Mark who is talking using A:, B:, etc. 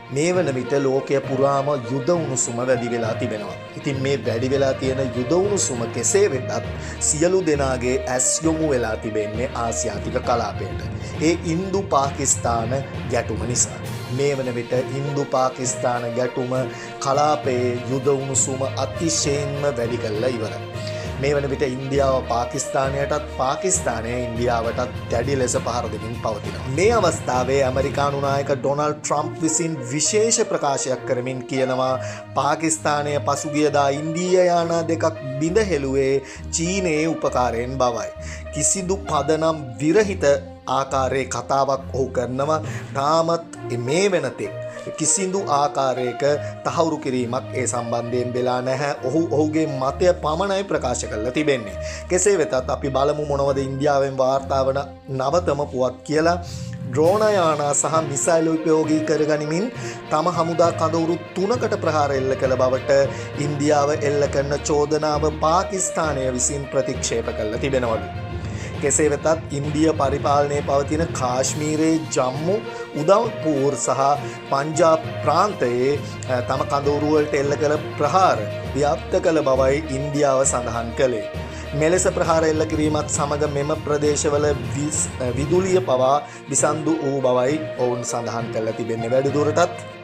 A: මේ වන විට ලෝකය පුරාම යුද උණුසුම වැඩි වෙලා තිබෙනවා. ඉතින් මේ වැඩි වෙලා තියෙන යුද උණුසුම කෙසේ වෙතත් සියලු දෙනාගේ ඇස් යොමු වෙලා තිබෙන්නේ ආසියාතික කලාපයට. ඒ ඉන්දු පාකිස්තාන ගැටුම නිසා. මේ වන විට ඉන්දු පාකිස්තාන ගැටුම කලාපයේ යුද උණුසුම අතිශයින්ම වැඩි කරලා ඉවරයි. මේ වන විට ඉන්දියාව පාකිස්තානයටත් පාකිස්තානය ඉන්දියාවටත් දැඩි ලෙස පහර දෙමින් පවතිනවා. මේ අවස්ථාවේ ඇමරිකානු නායක ඩොනල්ඩ් ට්‍රම්ප් විසින් විශේෂ ප්‍රකාශයක් කරමින් කියනවා පාකිස්තානය පසුගියදා ඉන්දීය යානා දෙකක් බිඳ හෙළුවේ චීනයේ උපකාරයෙන් බවයි. කිසිදු පදනම් විරහිත ආකාරයේ කතාවක් ඔහු කරනවා. තාමත් මේ වෙනතෙක් කිසිදු ආකාරයක තහවුරු කිරීමක් ඒ සම්බන්ධයෙන් වෙලා නැහැ. ඔහුගේ මතය පමණයි ප්‍රකාශ කරලා තිබෙන්නේ. කෙසේ වෙතත් අපි බලමු මොනවද ඉන්දියාවෙන් වාර්තා වන නවතම පුවත් කියලා. ඩ්‍රෝන යානා සහ මිසයිල් උපයෝගී කරගනිමින් තම හමුදා කඳවුරු 3කට ප්‍රහාර එල්ල කළ බවට ඉන්දියාව එල්ල කරන චෝදනාව පාකිස්තානය විසින් ප්‍රතික්ෂේප කරලා තිබෙනවලු. කෙසේ වෙතත් ඉන්දිය පරිපාලනයේ පවතින කාශ්මීරයේ ජම්මු උදම්පූර් සහ පංජාබ් ප්‍රාන්තයේ තම කඳවුරු වලට එල්ල කළ ප්‍රහාර ව්‍යාප්ත කළ බවයි ඉන්දියාව සඳහන් කළේ. මෙලෙස ප්‍රහාර එල්ල කිරීමත් සමග මෙම ප්‍රදේශවල විදුලිය පවා විසන්දු වූ බවයි ඔවුන් සඳහන් කරලා තිබෙන්නේ. වැඩිදුරටත්